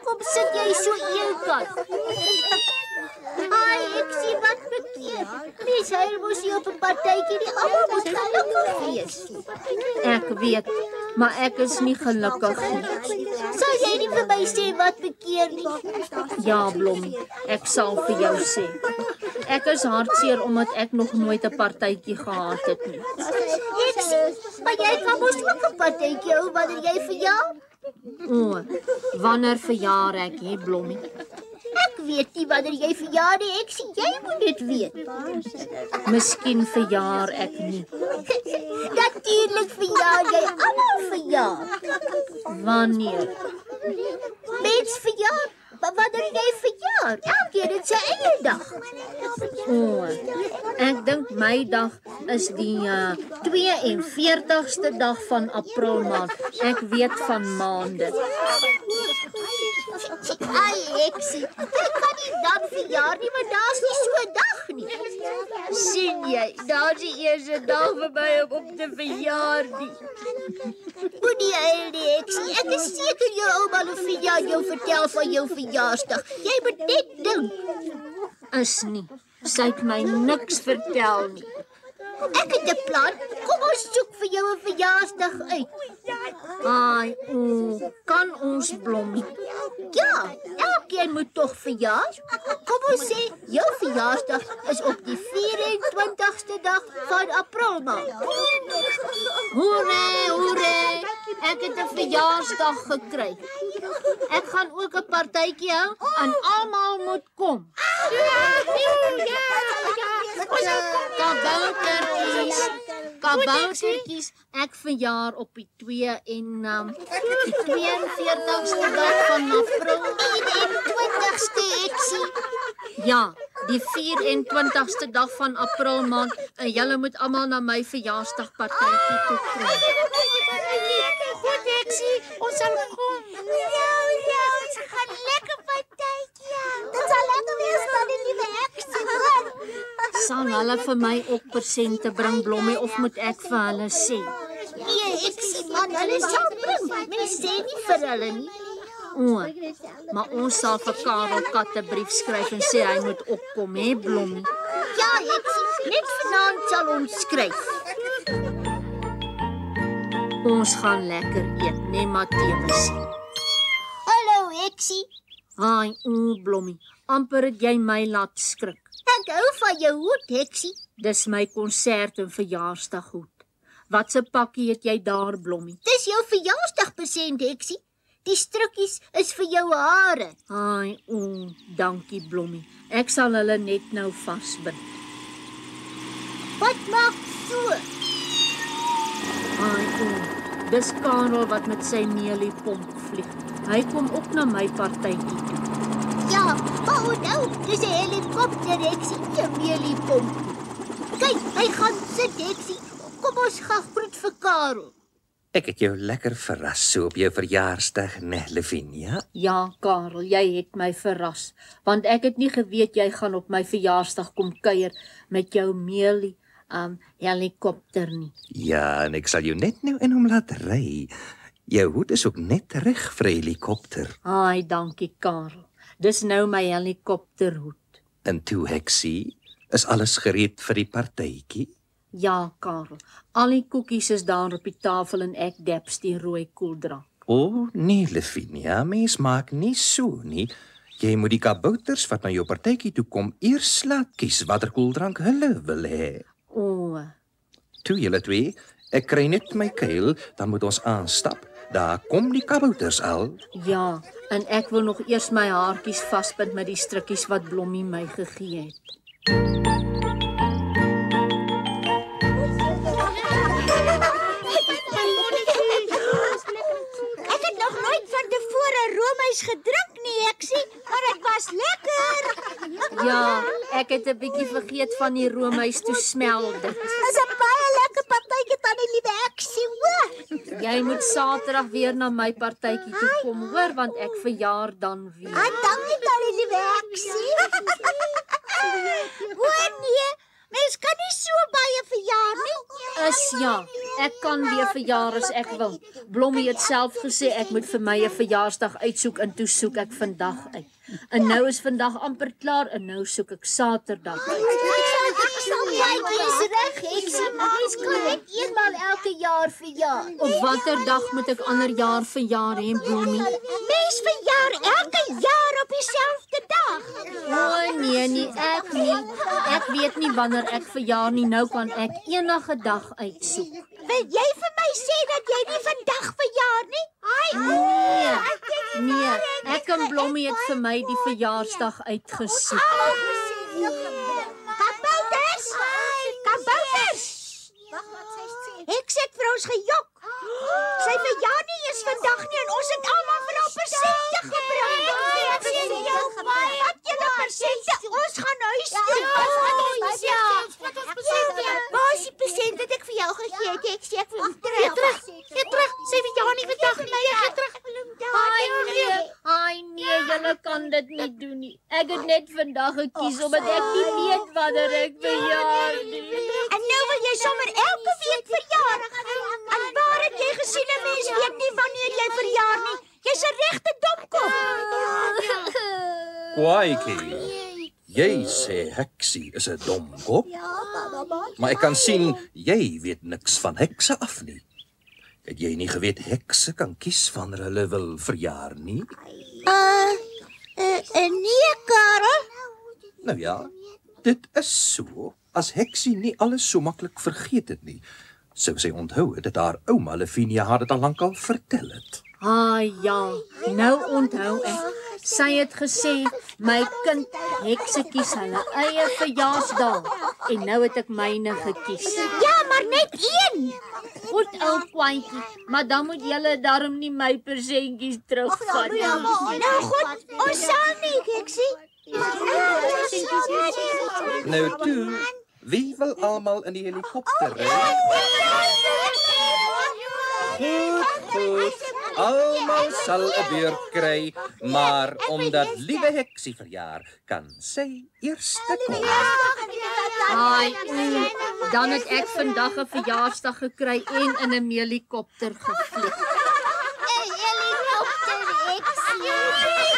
Hoekom sit jy so eenkant? Ai, ek sien wat bekeer. Mens huil mos nie op 'n partytjie nie. Almal moet gelukkig wees. Ek weet, maar ek is nie gelukkig nie. Sal jy nie vir my sê wat bekeer nie? Ja, Blommie, ek sal vir jou sê. Ek is hartseer omdat ek nog nooit 'n partytjie gehad het nie. Ek sien, maar jy kan mos ook 'n partytjie hou wanneer jy verjaar. O, wanneer verjaar ek, hè, Blommie? Ek weet nie wanneer jy verjaar nie. Ek sien jy moet dit weet. Miskien verjaar ek nie. Natuurlik verjaar jy. Almal verjaar. Wanneer? Mens verjaar. Maar wanneer jy verjaar? Elkeen het sy eie dag. O, ek dink my dag is die 42ste dag van April maand. Ek weet van maande. Ai, ek sien. Ek kan nie dan verjaar nie, maar daar's nie so 'n dag nie. Sien jy, daar's die eerste dag vir my om te verjaar nie. Moenie huil nie, ek sien. Ek is seker jou ouma Lufia jou vertel van jou verjaarsdag. Jy moet net dink. Is nie. Sy het my niks vertel nie. Ek het 'n plan. Kom ons soek vir jou 'n verjaarsdag uit. Ai, kan ons, Blommie? Ja, elkeen moet tog verjaar. Kom ons sê, jou verjaarsdag is op die 24ste dag van April maand. Hoere, hoere! Ek het 'n verjaarsdag gekry. Ek gaan ook 'n partytjie hou en almal moet kom. Kaboutertjies, ek verjaar op die 42ste dag van April. 21ste ek sien. Ja, die 24ste dag van April maand en julle moet almal na my verjaarsdagpartytjie toe kom. Goed ek sien, ons sal kom. Ja, ons gaan lekker partytjie hou. Dit sal lekker wees dan die liewe ek sien. Sal hulle vir my ook persente bring, Blommie, of moet ek vir hulle sê? Nee, ek sien man, hulle sal bring. Mens sê nie vir hulle nie. O, maar ons sal vir Karel Kat 'n brief skryf en sê hy moet opkom, hè, Blommie? Ja, ek sien. Net vanaand sal ons skryf. Ons gaan lekker eet, né, Matthäus? Hallo, Heksie. Ai, Blommie, amper het jy my laat skrik. Ek hou van jou hoed, Heksie. Dis my konsert en verjaarsdaghoed. Wat se pakkie het jy daar, Blommie? Dis jou verjaarsdagpresent, Heksie. Die strukkies is vir jou hare. Ai, dankie, Blommie. Ek sal hulle net nou vasbind. Wat maak so? Ai, dis Karel wat met sy meeliepomp vlieg. Hy kom ook na my partytjie toe. Ja, maar onthou, dis 'n helikopter, Heksie, nie 'n meeliepomp. Kyk, hy gaan sit, Heksie. Kom ons gaan groet vir Karel. Ek het jou lekker verras so op jou verjaarsdag, né, Lavinia? Ja, Karel, jy het my verras, want ek het nie geweet jy gaan op my verjaarsdag kom kuier met jou helikopter nie. Ja, en ek sal jou net nou in hom laat ry. Jou hoed is ook net reg vir 'n helikopter. Ai, dankie, Karel. Dis nou my helikopterhoed. En toe, Heksie, is alles gereed vir die partytjie? Ja, Karel. Al die koekies is daar op die tafel en ek deps die rooi koeldrank. O, nee, Lavinia, mens maak nie so nie. Jy moet die kabouters wat na jou partytjie toe kom eers laat kies watter koeldrank hulle wil hê. O, Toe julle twee, ek kry net my kuil, dan moet ons aanstap. Daar kom die kabouters al. ja, en ek wil nog eers my haartjies vasbind met die strukkies wat Blommie my gegee het. Ek het nog nooit van tevore roomys gedrink nie, Heksie, maar dit was lekker. Ja, ek het 'n bietjie vergeet van die roomys toe smel dit. Dis 'n baie lekker partytjie tannie liewe Heksie, hoor. Jy moet Saterdag weer na my partytjie toe kom, hoor, want ek verjaar dan weer. Dankie tannie liewe Heksie. Hoor nee, Mens kan nie so baie verjaar nie. Ja, ek kan weer verjaar as ek wil. Blommie het self gesê ek moet vir my 'n verjaarsdag uitsoek en toe soek ek vandag uit. En nou is vandag amper klaar en nou soek ek Saterdag uit. Jy's reg, Heksie. Mens kan net eenmaal elke jaar verjaar. Op watter dag moet ek ander jaar verjaar hê, Blommie? Mens verjaar elke jaar op dieselfde dag. O nee, ek nie. Ek weet nie wanneer ek verjaar nie. Nou kan ek enige dag uitsoek. Wil jy vir my sê dat jy nie vandag verjaar nie? Nee, ek en Blommie het vir my die verjaarsdag uitgesoek. Kabouters! Kabouters! Ek sê vir ons gejok. Sy verjaar nie eens vandag nie en ons het almal vir haar persente gebring. Wat julle persente? Ons gaan huis toe. Waar is die persente wat ek vir jou gegee het? Ek sê ek wil terug. Sy verjaar nie vandag nie. Gee terug. Ai nee, julle kan dit nie doen nie. Ek het net vandag gekies omdat ek nie weet wanneer ek verjaar nie. En nou wil jy sommer elke week verjaar. En waar het jy gesien 'n mens weet nie wanneer jy verjaar nie? Jy's 'n regte domkop. Kwaaitjie. Jy sê Heksie is 'n domkop? Maar ek kan sien jy weet niks van hekse af nie. Het jy nie geweet hekse kan kies wanneer hulle wil verjaar nie? Nee, Karel. Nou ja, dit is so. As Heksie nie alles so maklik vergeet het nie, sou sy onthou het dat haar ouma Lavinia haar dit al lankal vertel het. Ja, nou onthou ek. Sy het gesê, my kind, hekse kies hulle eie verjaarsdag. En nou het ek myne gekies. Ja, maar net een. Goed, ou kwantjie, maar dan moet julle darm nie my persentjies terugvat nie. Nou goed, ons sal nie, Heksie. Nou toe, wie wil almal in die helikopter ry? Goed. Almal sal 'n beurt kry, maar omdat liewe Heksie verjaar, kan sy eerste kom. Dan het ek vandag 'n verjaarsdag gekry en in 'n helikopter gevlieg. 'n helikopter, Heksie.